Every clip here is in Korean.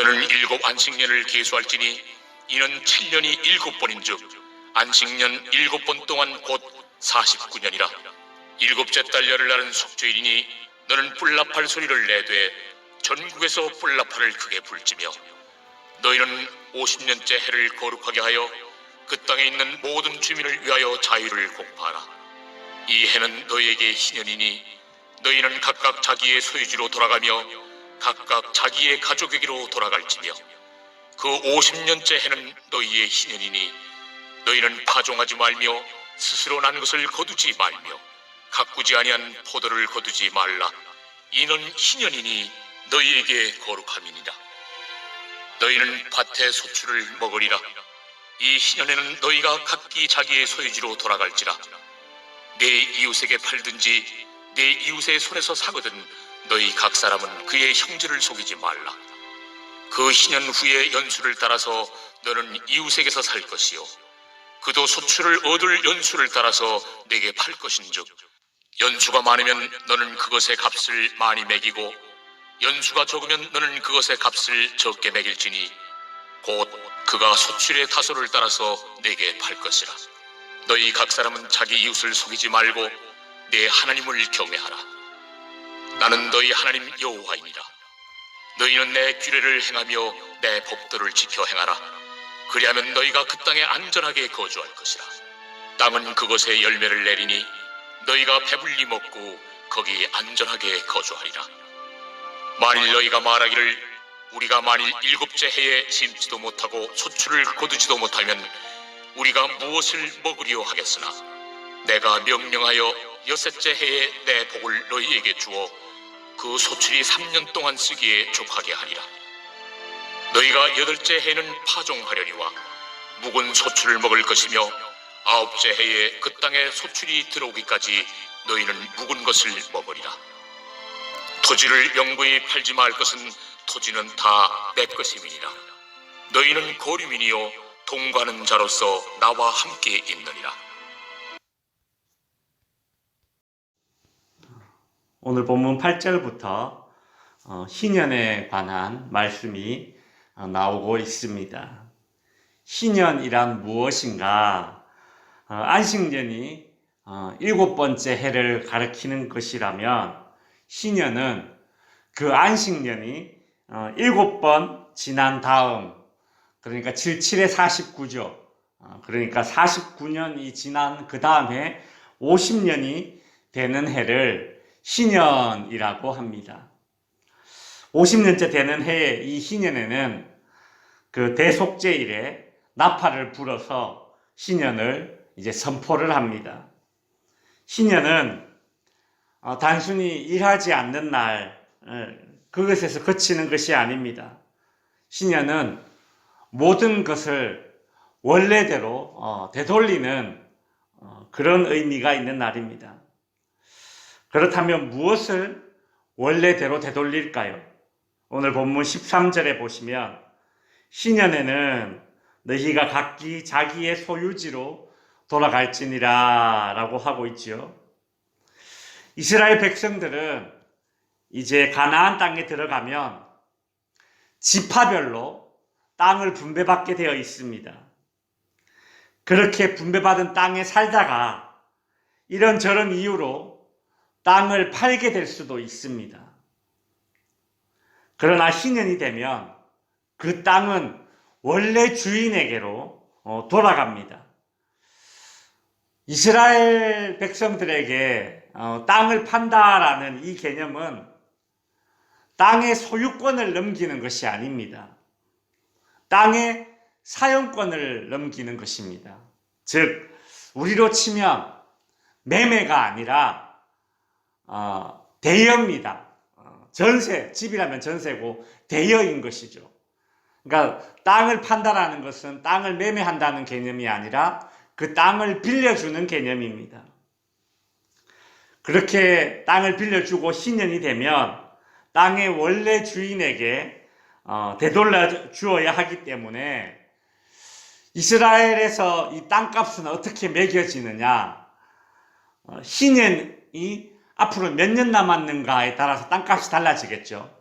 너는 7 안식년을 계수할지니 이는 7년이 7번인즉 안식년 7번 동안 곧 49년이라. 7째 달 열흘날은 속죄일이니 너는 뿔나팔 소리를 내되 전국에서 뿔나팔을 크게 불지며 너희는 50년째 해를 거룩하게 하여 그 땅에 있는 모든 주민을 위하여 자유를 공포하라. 이 해는 너희에게 희년이니 너희는 각각 자기의 소유지로 돌아가며 각각 자기의 가족에게로 돌아갈지며 그 50년째 해는 너희의 희년이니 너희는 파종하지 말며 스스로 난 것을 거두지 말며 가꾸지 아니한 포도를 거두지 말라. 이는 희년이니 너희에게 거룩함이니라. 너희는 밭의 소출을 먹으리라. 이 희년에는 너희가 각기 자기의 소유지로 돌아갈지라. 내 이웃에게 팔든지 내 이웃의 손에서 사거든 너희 각 사람은 그의 형제를 속이지 말라. 그 희년 후에 연수를 따라서 너는 이웃에게서 살 것이요 그도 소출을 얻을 연수를 따라서 내게 팔 것인즉 연수가 많으면 너는 그것의 값을 많이 매기고 연수가 적으면 너는 그것의 값을 적게 매길지니 곧 그가 소출의 다소를 따라서 내게 팔 것이라. 너희 각 사람은 자기 이웃을 속이지 말고 내 하나님을 경외하라. 나는 너희 하나님 여호와이니라. 너희는 내 규례를 행하며 내 법도를 지켜 행하라. 그리하면 너희가 그 땅에 안전하게 거주할 것이라. 땅은 그것에 열매를 내리니 너희가 배불리 먹고 거기 안전하게 거주하리라. 만일 너희가 말하기를 우리가 만일 7째 해에 심지도 못하고 소출을 거두지도 못하면 우리가 무엇을 먹으리요 하겠으나 내가 명령하여 6째 해에 내 복을 너희에게 주어 그 소출이 3년 동안 쓰기에 족하게 하리라. 너희가 8째 해에는 파종하려니와 묵은 소출을 먹을 것이며 9째 해에 그 땅에 소출이 들어오기까지 너희는 묵은 것을 먹으리라. 토지를 영구히 팔지 말 것은 토지는 다 내 것임이니라. 너희는 거류민이요 동거하는 자로서 나와 함께 있느니라. 오늘 본문 8절부터 희년에 관한 말씀이 나오고 있습니다. 희년이란 무엇인가? 안식년이 7번째 해를 가리키는 것이라면 희년은 그 안식년이 7번 지난 다음, 그러니까 77에 49죠. 그러니까 49년이 지난 그 다음에 50년이 되는 해를 희년이라고 합니다. 50년째 되는 해의 이 희년에는 그 대속죄일에 나팔을 불어서 희년을 이제 선포를 합니다. 희년은 단순히 일하지 않는 날, 그것에서 그치는 것이 아닙니다. 희년은 모든 것을 원래대로 되돌리는 그런 의미가 있는 날입니다. 그렇다면 무엇을 원래대로 되돌릴까요? 오늘 본문 13절에 보시면 희년에는 너희가 각기 자기의 소유지로 돌아갈지니라 라고 하고 있죠. 이스라엘 백성들은 이제 가나안 땅에 들어가면 지파별로 땅을 분배받게 되어 있습니다. 그렇게 분배받은 땅에 살다가 이런저런 이유로 땅을 팔게 될 수도 있습니다. 그러나 희년이 되면 그 땅은 원래 주인에게로 돌아갑니다. 이스라엘 백성들에게 땅을 판다라는 이 개념은 땅의 소유권을 넘기는 것이 아닙니다. 땅의 사용권을 넘기는 것입니다. 즉 우리로 치면 매매가 아니라 대여입니다. 전세, 집이라면 전세고 대여인 것이죠. 그러니까 땅을 판다라는 것은 땅을 매매한다는 개념이 아니라 그 땅을 빌려주는 개념입니다. 그렇게 땅을 빌려주고 희년이 되면 땅의 원래 주인에게 되돌려 주어야 하기 때문에 이스라엘에서 이 땅값은 어떻게 매겨지느냐, 희년이 앞으로 몇 년 남았는가에 따라서 땅값이 달라지겠죠.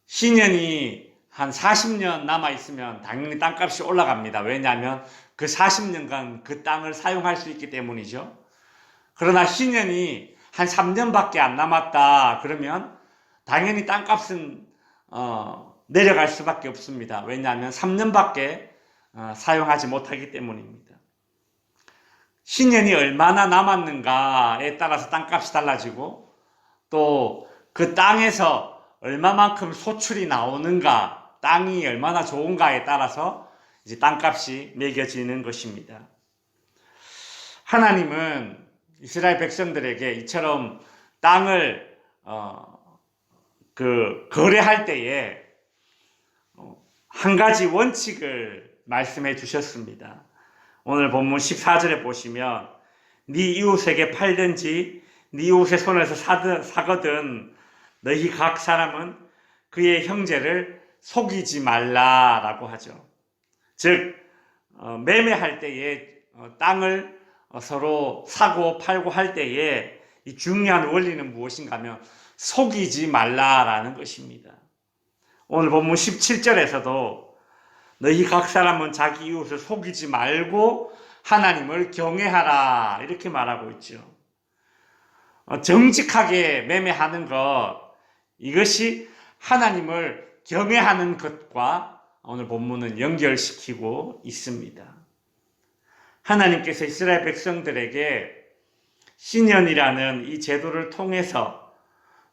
희년이 한 40년 남아 있으면 당연히 땅값이 올라갑니다. 왜냐하면 그 40년간 그 땅을 사용할 수 있기 때문이죠. 그러나 신년이 한 3년밖에 안 남았다 그러면 당연히 땅값은 내려갈 수밖에 없습니다. 왜냐하면 3년밖에 사용하지 못하기 때문입니다. 신년이 얼마나 남았는가에 따라서 땅값이 달라지고 또 그 땅에서 얼마만큼 소출이 나오는가, 땅이 얼마나 좋은가에 따라서 이제 땅값이 매겨지는 것입니다. 하나님은 이스라엘 백성들에게 이처럼 땅을 거래할 때에 한 가지 원칙을 말씀해 주셨습니다. 오늘 본문 14절에 보시면 네 이웃에게 팔든지 네 이웃의 손에서 사거든 너희 각 사람은 그의 형제를 속이지 말라라고 하죠. 즉 매매할 때에 땅을 서로 사고 팔고 할 때에 이 중요한 원리는 무엇인가 하면 속이지 말라라는 것입니다. 오늘 본문 17절에서도 너희 각 사람은 자기 이웃을 속이지 말고 하나님을 경외하라 이렇게 말하고 있죠. 정직하게 매매하는 것, 이것이 하나님을 경외하는 것과 오늘 본문은 연결시키고 있습니다. 하나님께서 이스라엘 백성들에게 신년이라는 이 제도를 통해서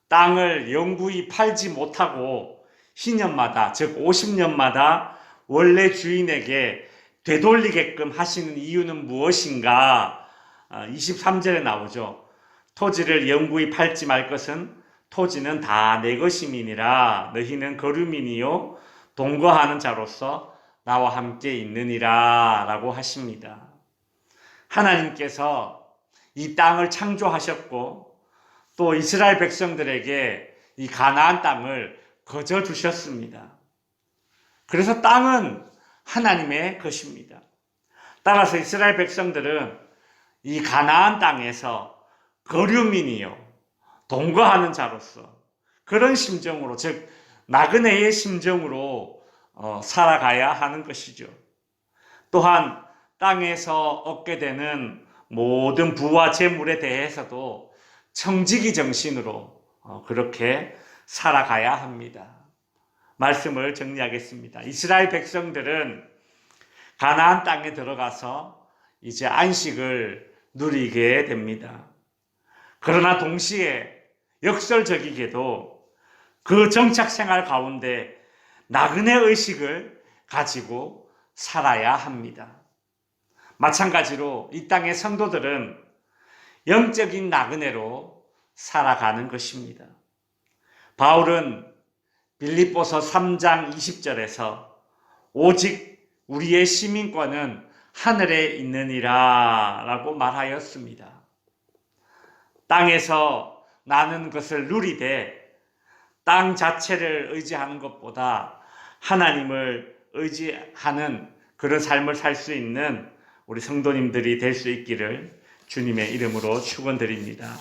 땅을 영구히 팔지 못하고 신년마다, 즉 50년마다 원래 주인에게 되돌리게끔 하시는 이유는 무엇인가? 23절에 나오죠. 토지를 영구히 팔지 말 것은 토지는 다 내 것임이니라. 너희는 거류민이요 동거하는 자로서 나와 함께 있느니라 라고 하십니다. 하나님께서 이 땅을 창조하셨고 또 이스라엘 백성들에게 이 가나안 땅을 거저 주셨습니다. 그래서 땅은 하나님의 것입니다. 따라서 이스라엘 백성들은 이 가나안 땅에서 거류민이요 동거하는 자로서 그런 심정으로, 즉 나그네의 심정으로 살아가야 하는 것이죠. 또한 땅에서 얻게 되는 모든 부와 재물에 대해서도 청지기 정신으로 그렇게 살아가야 합니다. 말씀을 정리하겠습니다. 이스라엘 백성들은 가나안 땅에 들어가서 이제 안식을 누리게 됩니다. 그러나 동시에 역설적이게도 그 정착 생활 가운데 나그네 의식을 가지고 살아야 합니다. 마찬가지로 이 땅의 성도들은 영적인 나그네로 살아가는 것입니다. 바울은 빌립보서 3장 20절에서 오직 우리의 시민권은 하늘에 있느니라 라고 말하였습니다. 땅에서 나는 것을 누리되 땅 자체를 의지하는 것보다 하나님을 의지하는 그런 삶을 살 수 있는 우리 성도님들이 될 수 있기를 주님의 이름으로 축원드립니다.